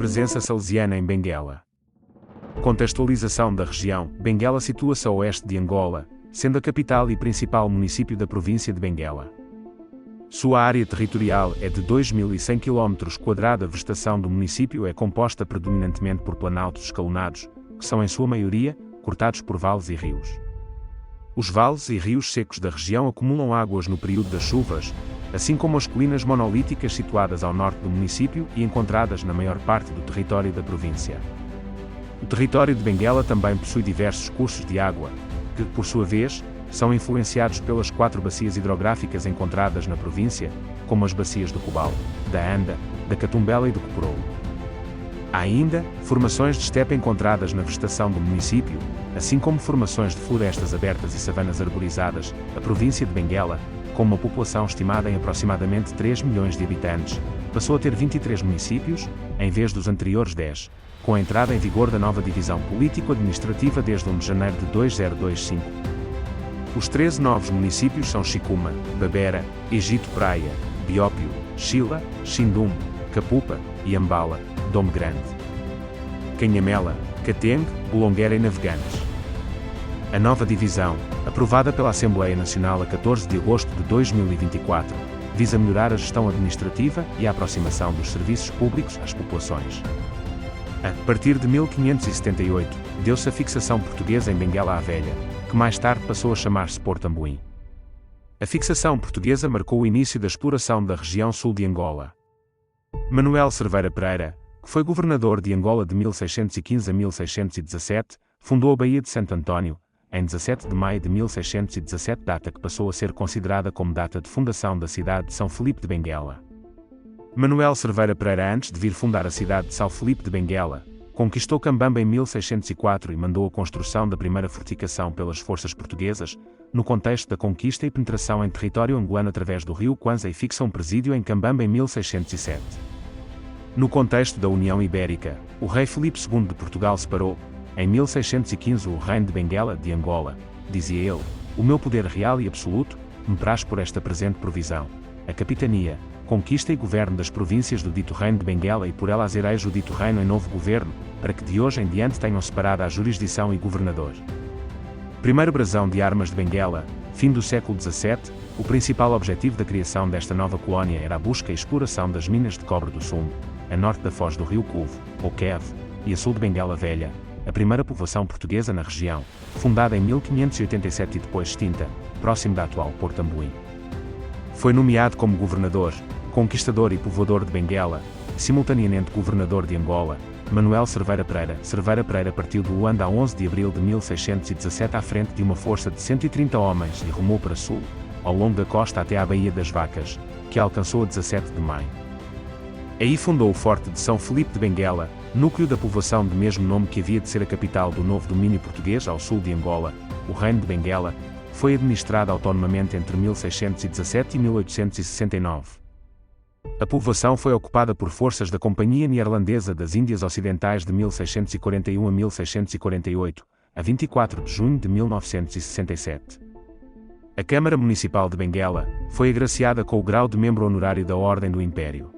Presença salesiana em Benguela. Contextualização da região. Benguela situa-se a oeste de Angola, sendo a capital e principal município da província de Benguela. Sua área territorial é de 2.100 km². A vegetação do município é composta predominantemente por planaltos escalonados, que são em sua maioria, cortados por vales e rios. Os vales e rios secos da região acumulam águas no período das chuvas, assim como as colinas monolíticas situadas ao norte do município e encontradas na maior parte do território da província. O território de Benguela também possui diversos cursos de água, que, por sua vez, são influenciados pelas 4 bacias hidrográficas encontradas na província, como as bacias do Cobal, da Anda, da Catumbela e do Coprolo. Há ainda formações de estepe encontradas na vegetação do município, assim como formações de florestas abertas e savanas arborizadas. A província de Benguela, com uma população estimada em aproximadamente 3 milhões de habitantes, passou a ter 23 municípios, em vez dos anteriores 10, com a entrada em vigor da nova divisão político-administrativa desde 1 de janeiro de 2025. Os 13 novos municípios são Chicuma, Babera, Egito Praia, Biópio, Chila, Xindum, Capupa, Iambala, Dome Grande, Canhamela, Catengue, Bolongueira e Navegantes. A nova divisão, aprovada pela Assembleia Nacional a 14 de agosto de 2024, visa melhorar a gestão administrativa e a aproximação dos serviços públicos às populações. A partir de 1578, deu-se a fixação portuguesa em Benguela a Velha, que mais tarde passou a chamar-se Portambuim. A fixação portuguesa marcou o início da exploração da região sul de Angola. Manuel Cerveira Pereira, que foi governador de Angola de 1615 a 1617, fundou a Baía de Santo António, em 17 de maio de 1617, data que passou a ser considerada como data de fundação da cidade de São Felipe de Benguela. Manuel Cerveira Pereira, antes de vir fundar a cidade de São Felipe de Benguela, conquistou Cambamba em 1604 e mandou a construção da primeira fortificação pelas forças portuguesas, no contexto da conquista e penetração em território angolano através do rio Kwanza, e fixa um presídio em Cambamba em 1607. No contexto da União Ibérica, o rei Filipe II de Portugal separou, em 1615, o reino de Benguela de Angola. Dizia ele: "O meu poder real e absoluto me traz por esta presente provisão, a capitania, conquista e governo das províncias do dito reino de Benguela, e por elas erejo o dito reino em novo governo, para que de hoje em diante tenham separada a jurisdição e governador." Primeiro brasão de armas de Benguela, fim do século XVII. O principal objetivo da criação desta nova colónia era a busca e exploração das minas de cobre do Sumbo, a norte da foz do rio Cuvo, ou Queve, e a sul de Benguela Velha, a primeira povoação portuguesa na região, fundada em 1587 e depois extinta, próximo da atual Portambuim. Foi nomeado como governador, conquistador e povoador de Benguela, simultaneamente governador de Angola. Manuel Cerveira Pereira. Cerveira Pereira partiu de Luanda a 11 de abril de 1617 à frente de uma força de 130 homens e rumou para sul, ao longo da costa até à Baía das Vacas, que alcançou a 17 de maio. Aí fundou o Forte de São Felipe de Benguela, núcleo da povoação de mesmo nome que havia de ser a capital do novo domínio português ao sul de Angola. O Reino de Benguela foi administrado autonomamente entre 1617 e 1869. A povoação foi ocupada por forças da Companhia Neerlandesa das Índias Ocidentais de 1641 a 1648, a 24 de junho de 1967. A Câmara Municipal de Benguela foi agraciada com o grau de membro honorário da Ordem do Império.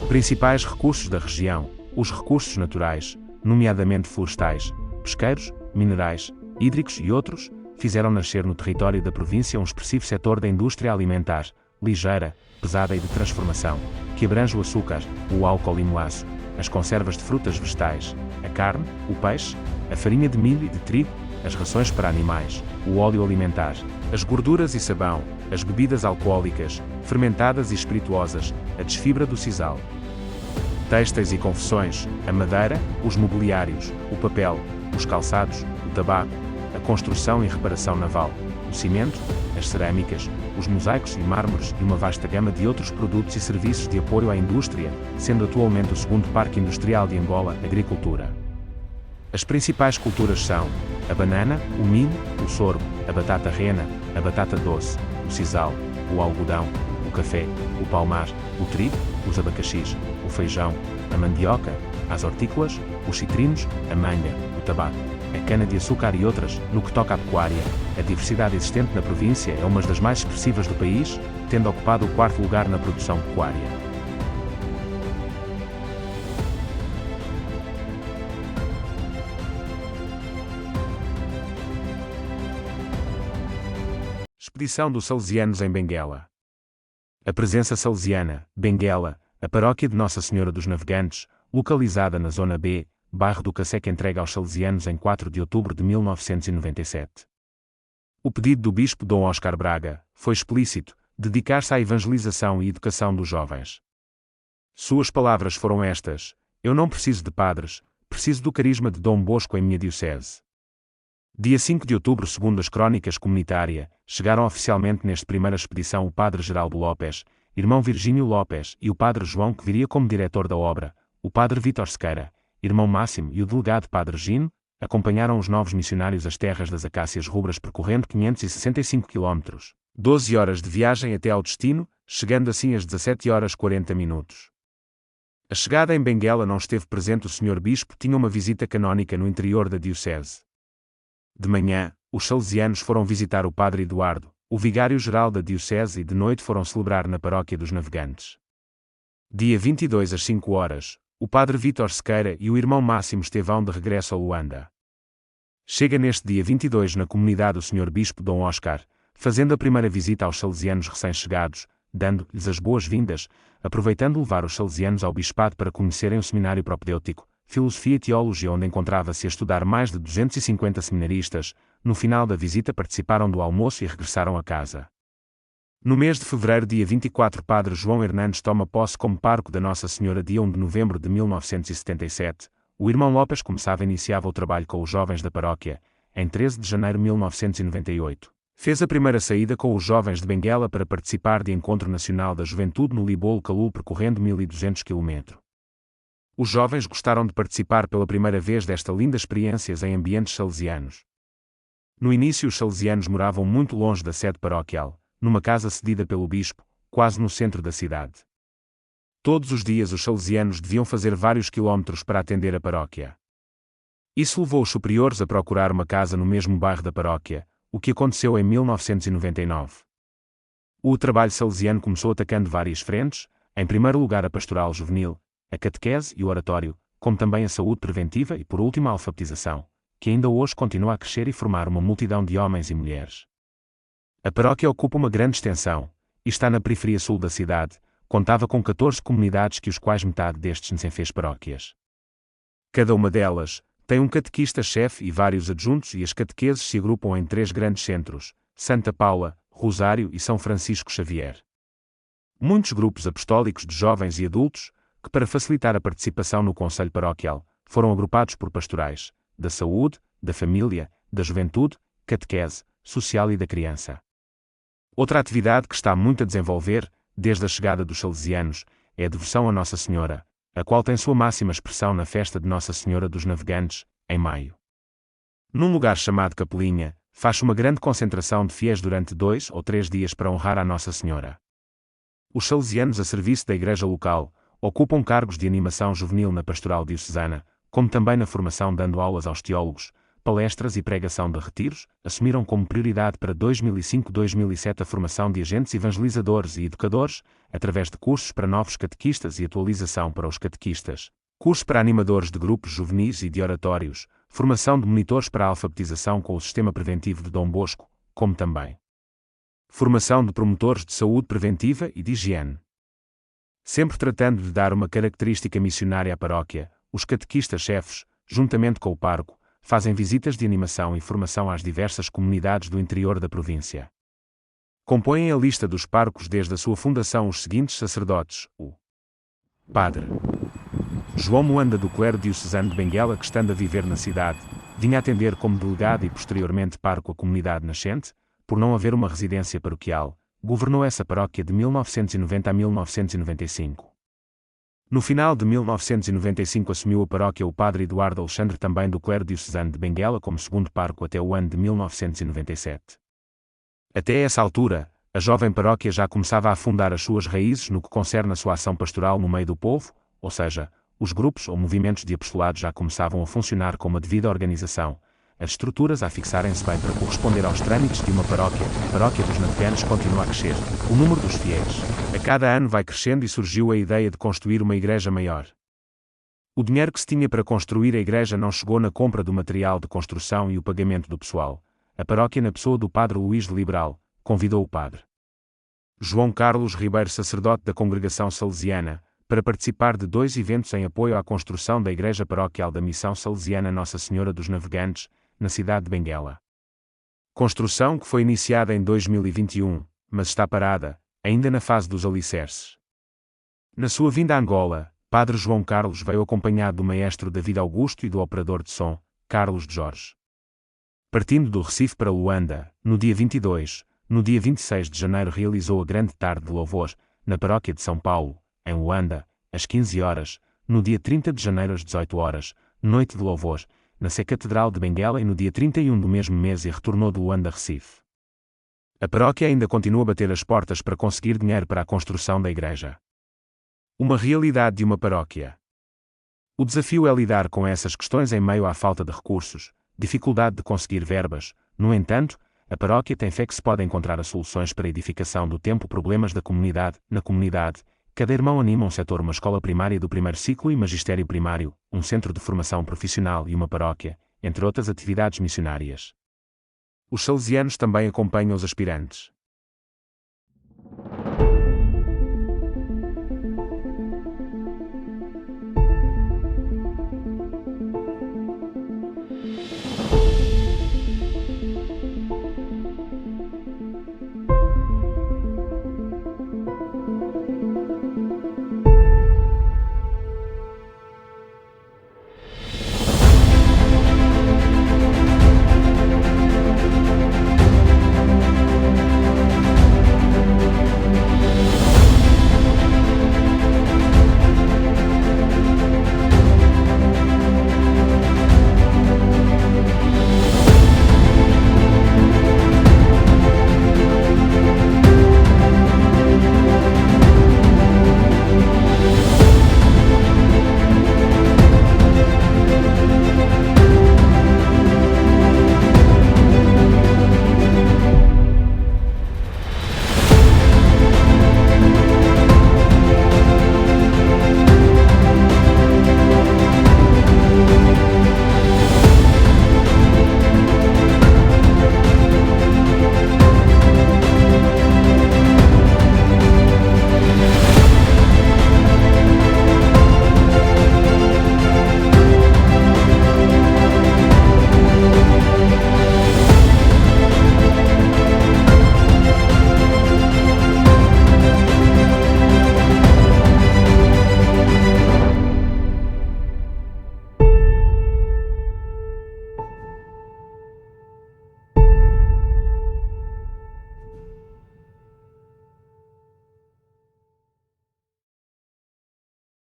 Principais recursos da região: os recursos naturais, nomeadamente florestais, pesqueiros, minerais, hídricos e outros, fizeram nascer no território da província um expressivo setor da indústria alimentar, ligeira, pesada e de transformação, que abrange o açúcar, o álcool e moaço, as conservas de frutas vegetais, a carne, o peixe, a farinha de milho e de trigo, as rações para animais, o óleo alimentar, as gorduras e sabão, as bebidas alcoólicas, fermentadas e espirituosas, a desfibra do sisal, têxteis e confecções, a madeira, os mobiliários, o papel, os calçados, o tabaco, a construção e reparação naval, o cimento, as cerâmicas, os mosaicos e mármores e uma vasta gama de outros produtos e serviços de apoio à indústria, sendo atualmente o segundo parque industrial de Angola, agricultura. As principais culturas são a banana, o milho, o sorgo, a batata rena, a batata doce, o sisal, o algodão, o café, o palmar, o trigo, os abacaxis, o feijão, a mandioca, as hortícolas, os citrinos, a manga, o tabaco, a cana-de-açúcar e outras. No que toca à pecuária, a diversidade existente na província é uma das mais expressivas do país, tendo ocupado o 4º lugar na produção pecuária. Expedição dos Salesianos em Benguela. A presença salesiana, Benguela, a paróquia de Nossa Senhora dos Navegantes, localizada na Zona B, bairro do Caceque, entregue aos salesianos em 4 de outubro de 1997. O pedido do bispo Dom Oscar Braga foi explícito: dedicar-se à evangelização e educação dos jovens. Suas palavras foram estas: eu não preciso de padres, preciso do carisma de Dom Bosco em minha diocese. Dia 5 de outubro, segundo as Crónicas Comunitária, chegaram oficialmente nesta primeira expedição o padre Geraldo Lopes, irmão Virgínio Lopes, e o padre João, que viria como diretor da obra, o padre Vítor Sequeira, irmão Máximo, e o delegado padre Gino, acompanharam os novos missionários às terras das Acácias Rubras, percorrendo 565 km, 12 horas de viagem até ao destino, chegando assim às 17 horas 40 minutos. A chegada em Benguela não esteve presente o Sr. Bispo, tinha uma visita canónica no interior da diocese. De manhã, os salesianos foram visitar o padre Eduardo, o vigário-geral da diocese, e de noite foram celebrar na paróquia dos Navegantes. Dia 22 às 5 horas, o padre Vítor Sequeira e o irmão Máximo Estevão de regresso a Luanda. Chega neste dia 22 na comunidade o Sr. Bispo Dom Oscar, fazendo a primeira visita aos salesianos recém-chegados, dando-lhes as boas-vindas, aproveitando levar os salesianos ao bispado para conhecerem o seminário propedêutico, Filosofia e Teologia, onde encontrava-se a estudar mais de 250 seminaristas. No final da visita participaram do almoço e regressaram a casa. No mês de fevereiro, dia 24, padre João Hernandes toma posse como pároco da Nossa Senhora. Dia 1 de novembro de 1977, o irmão Lopes iniciava o trabalho com os jovens da paróquia. Em 13 de janeiro de 1998, fez a primeira saída com os jovens de Benguela para participar de Encontro Nacional da Juventude no Libolo Calul, percorrendo 1.200 km. Os jovens gostaram de participar pela primeira vez desta linda experiência em ambientes salesianos. No início, os salesianos moravam muito longe da sede paroquial, numa casa cedida pelo bispo, quase no centro da cidade. Todos os dias os salesianos deviam fazer vários quilómetros para atender a paróquia. Isso levou os superiores a procurar uma casa no mesmo bairro da paróquia, o que aconteceu em 1999. O trabalho salesiano começou atacando várias frentes, em primeiro lugar a pastoral juvenil, a catequese e o oratório, como também a saúde preventiva e, por último, a alfabetização, que ainda hoje continua a crescer e formar uma multidão de homens e mulheres. A paróquia ocupa uma grande extensão, e está na periferia sul da cidade, contava com 14 comunidades, que os quais metade destes nem fez paróquias. Cada uma delas tem um catequista-chefe e vários adjuntos, e as catequeses se agrupam em 3 grandes centros: Santa Paula, Rosário e São Francisco Xavier. Muitos grupos apostólicos de jovens e adultos, que para facilitar a participação no conselho paroquial, foram agrupados por pastorais, da saúde, da família, da juventude, catequese, social e da criança. Outra atividade que está muito a desenvolver, desde a chegada dos salesianos, é a devoção a Nossa Senhora, a qual tem sua máxima expressão na festa de Nossa Senhora dos Navegantes, em maio. Num lugar chamado Capelinha, faz uma grande concentração de fiéis durante 2 ou 3 dias para honrar a Nossa Senhora. Os salesianos, a serviço da igreja local, ocupam cargos de animação juvenil na pastoral diocesana, como também na formação, dando aulas aos teólogos, palestras e pregação de retiros. Assumiram como prioridade para 2005-2007 a formação de agentes evangelizadores e educadores, através de cursos para novos catequistas e atualização para os catequistas, cursos para animadores de grupos juvenis e de oratórios, formação de monitores para a alfabetização com o sistema preventivo de Dom Bosco, como também formação de promotores de saúde preventiva e de higiene. Sempre tratando de dar uma característica missionária à paróquia, os catequistas-chefes, juntamente com o pároco, fazem visitas de animação e formação às diversas comunidades do interior da província. Compõem a lista dos párocos desde a sua fundação os seguintes sacerdotes: o Padre João Moanda, do clero diocesano de Benguela, que, estando a viver na cidade, vinha atender como delegado e posteriormente pároco a comunidade nascente. Por não haver uma residência paroquial, governou essa paróquia de 1990 a 1995. No final de 1995 assumiu a paróquia o padre Eduardo Alexandre, também do clero diocesano de Benguela, como segundo pároco até o ano de 1997. Até essa altura, a jovem paróquia já começava a afundar as suas raízes no que concerne a sua ação pastoral no meio do povo, ou seja, os grupos ou movimentos de apostolado já começavam a funcionar com uma devida organização, as estruturas a fixarem-se bem para corresponder aos trâmites de uma paróquia. A paróquia dos Navegantes continua a crescer, o número dos fiéis a cada ano vai crescendo e surgiu a ideia de construir uma igreja maior. O dinheiro que se tinha para construir a igreja não chegou na compra do material de construção e o pagamento do pessoal. A paróquia, na pessoa do padre Luís de Liberal, convidou o padre João Carlos Ribeiro, sacerdote da Congregação Salesiana, para participar de 2 eventos em apoio à construção da Igreja Paroquial da Missão Salesiana Nossa Senhora dos Navegantes, na cidade de Benguela. Construção que foi iniciada em 2021, mas está parada, ainda na fase dos alicerces. Na sua vinda a Angola, Padre João Carlos veio acompanhado do maestro David Augusto e do operador de som, Carlos de Jorge. Partindo do Recife para Luanda, no dia 22, no dia 26 de janeiro realizou a grande tarde de louvor, na paróquia de São Paulo, em Luanda, às 15 horas, no dia 30 de janeiro às 18 horas, noite de louvor, na Sé Catedral de Benguela e no dia 31 do mesmo mês e retornou de Luanda a Recife. A paróquia ainda continua a bater as portas para conseguir dinheiro para a construção da igreja. Uma realidade de uma paróquia. O desafio é lidar com essas questões em meio à falta de recursos, dificuldade de conseguir verbas. No entanto, a paróquia tem fé que se pode encontrar as soluções para a edificação do templo. Problemas da comunidade. Na comunidade, cada irmão anima um setor, uma escola primária do primeiro ciclo e magistério primário, um centro de formação profissional e uma paróquia, entre outras atividades missionárias. Os salesianos também acompanham os aspirantes.